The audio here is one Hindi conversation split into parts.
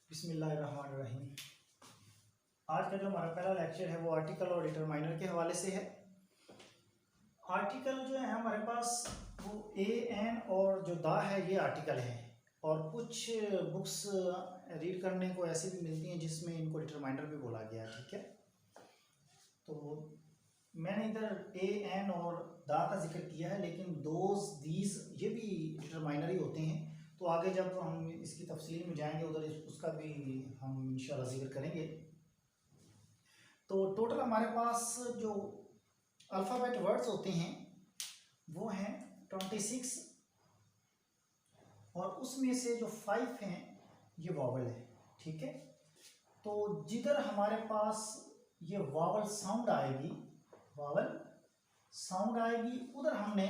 बिस्मिल्लाहिर्रहमानिर्रहीम। आज का जो हमारा पहला लेक्चर है वो आर्टिकल और डिटरमाइनर के हवाले से है। आर्टिकल जो है हमारे पास वो ए एन और जो दा है ये आर्टिकल है, और कुछ बुक्स रीड करने को ऐसी भी मिलती हैं जिसमें इनको डिटरमाइनर भी बोला गया है। ठीक है, तो मैंने इधर ए एन और दा का जिक्र किया है, लेकिन दोज दीज ये भी डिटरमाइनर ही होते हैं। तो आगे जब हम इसकी तफसील में जाएंगे उधर उसका भी हम इंशाल्लाह जिक्र करेंगे। तो टोटल हमारे पास जो अल्फ़ाबेट वर्ड्स होते हैं वो हैं 26, और उसमें से जो 5 हैं ये वावल है। ठीक है, तो जिधर हमारे पास ये वावल साउंड आएगी, उधर हमने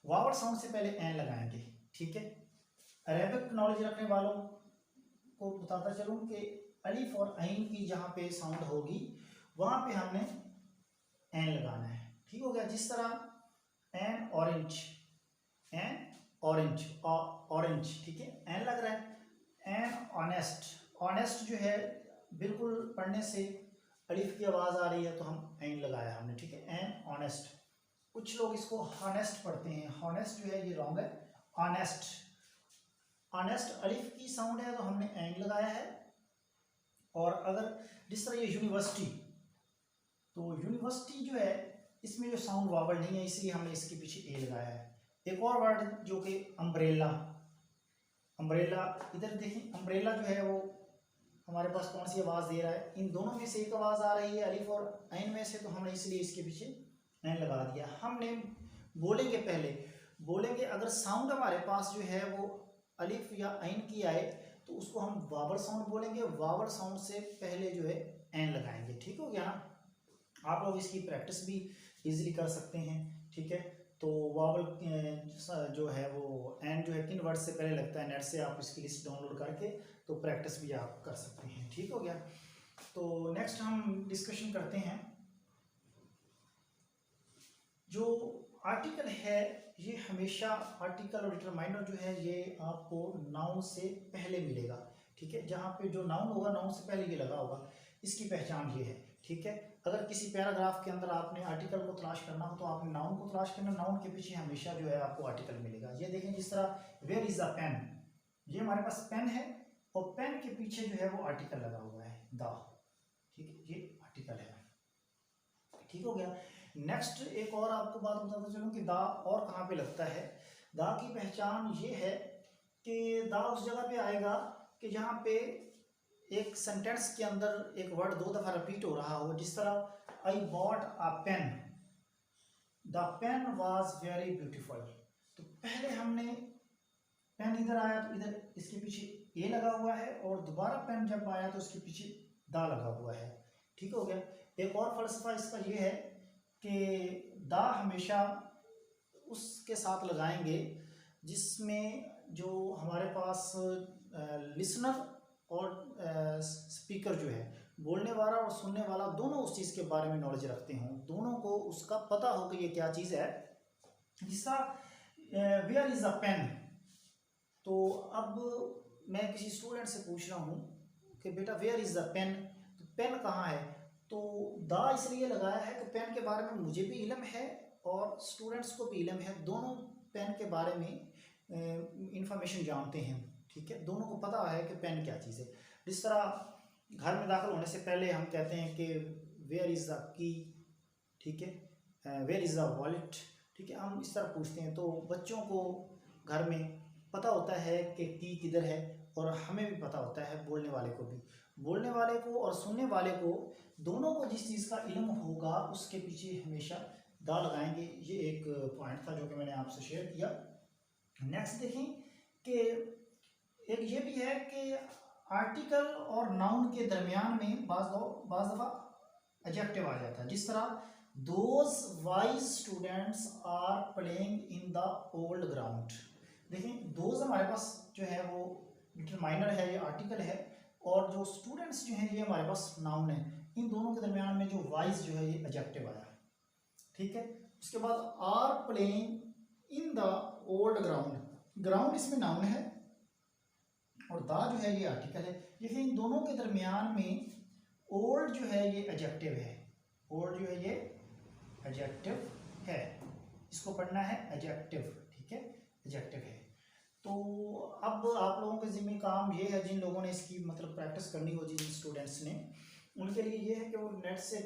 वावल साउंड से पहले एन लगाएंगे। ठीक है, अरेबिक नॉलेज रखने वालों को बताता चलूं कि अलिफ और ऐन की जहां पे साउंड होगी वहां पे हमने एन लगाना है। ठीक हो गया, जिस तरह एन ऑरेंज, ऑरेंज। ठीक है, एन लग रहा है। एन ऑनेस्ट जो है बिल्कुल पढ़ने से अलिफ की आवाज आ रही है तो हम एन लगाया हमने। ठीक है, एन ऑनेस्ट। कुछ लोग इसको हॉनेस्ट पढ़ते हैं, हॉनेस्ट जो है ये रॉन्ग है। ऑनेस्ट अलिफ की साउंड है तो हमने एन लगाया है। और अगर जिस तरह ये यूनिवर्सिटी, तो यूनिवर्सिटी जो है इसमें जो साउंड वावल नहीं है इसलिए हमने इसके पीछे ए लगाया है। एक और वर्ड जो कि अम्ब्रेला, इधर देखें, अम्ब्रेला जो है वो हमारे पास कौन सी आवाज़ दे रहा है, इन दोनों में से एक आवाज़ आ रही है अलिफ और ऐन में से, तो हमने इसलिए इसके पीछे ऐन लगा दिया। हमने बोलेंगे अगर साउंड हमारे पास जो है वो अलिफ या ऐन की आए तो उसको हम वावल साउंड बोलेंगे, वावल साउंड से पहले जो है ऐन लगाएंगे। ठीक हो गया ना, आप लोग इसकी प्रैक्टिस भी इजीली कर सकते हैं। ठीक है, तो वावल जो है वो एन जो है किन वर्ड से पहले लगता है, नेट से आप इसकी लिस्ट डाउनलोड करके तो प्रैक्टिस भी आप कर सकते हैं। ठीक हो गया, तो नेक्स्ट हम डिस्कशन करते हैं। जो आर्टिकल है ये हमेशा, आर्टिकल और डिटरमाइनर जो है ये आपको नाउन से पहले मिलेगा। ठीक है, जहाँ पे जो नाउन होगा नाउन से पहले ये लगा होगा, इसकी पहचान ये है। ठीक है, अगर किसी पैराग्राफ के अंदर आपने आर्टिकल को तलाश करना हो तो आपने नाउन को तलाश करना, नाउन के पीछे हमेशा जो है आपको आर्टिकल मिलेगा। ये देखें, जिस तरह वेयर इज द पेन, ये हमारे पास पेन है और पेन के पीछे जो है वो आर्टिकल लगा हुआ है द। ठीक है, ये आर्टिकल है। ठीक हो गया, नेक्स्ट एक और आपको बात बताता चलूं कि दा और कहाँ पे लगता है। दा की पहचान ये है कि दा उस जगह पे आएगा कि जहाँ पे एक सेंटेंस के अंदर एक वर्ड 2 दफ़ा रिपीट हो रहा हो, जिस तरह I bought a pen, the pen was very beautiful. तो पहले हमने पेन इधर आया तो इधर इसके पीछे ए लगा हुआ है, और दोबारा पेन जब आया तो इसके पीछे दा लगा हुआ है। ठीक हो गया, एक और फलसफा इसका ये है कि दा हमेशा उसके साथ लगाएंगे जिसमें जो हमारे पास लिसनर और स्पीकर जो है, बोलने वाला और सुनने वाला, दोनों उस चीज़ के बारे में नॉलेज रखते हों, दोनों को उसका पता हो कि ये क्या चीज़ है। जिसका वेयर इज़ अ पेन, तो अब मैं किसी स्टूडेंट से पूछ रहा हूँ कि बेटा वेयर इज़ द पेन, तो पेन कहाँ है, तो दा इसलिए लगाया है कि पेन के बारे में मुझे भी इल्म है और स्टूडेंट्स को भी इल्म है, दोनों पेन के बारे में इंफॉर्मेशन जानते हैं। ठीक है, दोनों को पता है कि पेन क्या चीज़ है। जिस तरह घर में दाखिल होने से पहले हम कहते हैं कि वेयर इज़ द की, ठीक है, वेयर इज़ द वॉलेट। ठीक है, हम इस तरह पूछते हैं, तो बच्चों को घर में पता होता है कि की किधर है, और हमें भी पता होता है, बोलने वाले को भी, बोलने वाले को और सुनने वाले को, दोनों को जिस चीज़ का इल्म होगा उसके पीछे हमेशा दा लगाएंगे। ये एक पॉइंट था जो कि मैंने आपसे शेयर किया। नेक्स्ट देखें कि एक ये भी है कि आर्टिकल और नाउन के दरमियान में बाज़ दफ़ा एडजेक्टिव आ जाता है, जिस तरह those wise students are playing in the old ground. देखें, दोज हमारे पास जो है वो डिटरमाइनर है, ये आर्टिकल है, और जो स्टूडेंट्स जो हैं ये हमारे पास नाउन है। इन दोनों के दरमियान में जो वाइज जो है ये एडजेक्टिव आया। ठीक है, उसके बाद are playing in the old ground, ground इसमें नाउन है और दा जो है ये आर्टिकल है। देखिए इन दोनों के दरमियान में ओल्ड जो है ये एडजेक्टिव है, ओल्ड जो है ये एडजेक्टिव है, इसको पढ़ना है एडजेक्टिव, ठीक है, एडजेक्टिव है। तो अब आप लोगों के जिम्मे काम ये है, जिन लोगों ने इसकी मतलब प्रैक्टिस करनी हो, जिन स्टूडेंट्स ने, उनके लिए ये है कि वो नेट से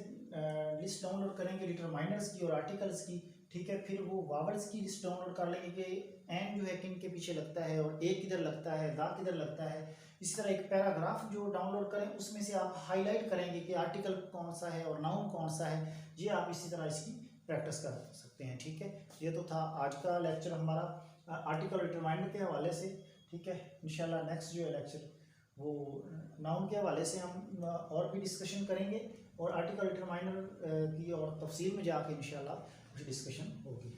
लिस्ट डाउनलोड करेंगे डिटरमाइनर्स की और आर्टिकल्स की, ठीक है। फिर वो वावल्स की लिस्ट डाउनलोड कर लेंगे कि एन जो है किन के पीछे लगता है और ए किधर लगता है, दा किधर लगता है। इसी तरह एक पैराग्राफ जो डाउनलोड करें उसमें से आप हाईलाइट करेंगे कि आर्टिकल कौन सा है और नाउन कौन सा है। ये आप इसी तरह इसकी प्रैक्टिस कर सकते हैं, ठीक है। ये तो था आज का लेक्चर हमारा आर्टिकल डिटरमाइनर के हवाले से, ठीक है। इंशाल्लाह नेक्स्ट जो है लेक्चर वो नाउन के हवाले से हम और भी डिस्कशन करेंगे और आर्टिकल डिटरमाइनर की और तफसील में जाके इंशाल्लाह डिस्कशन होगी।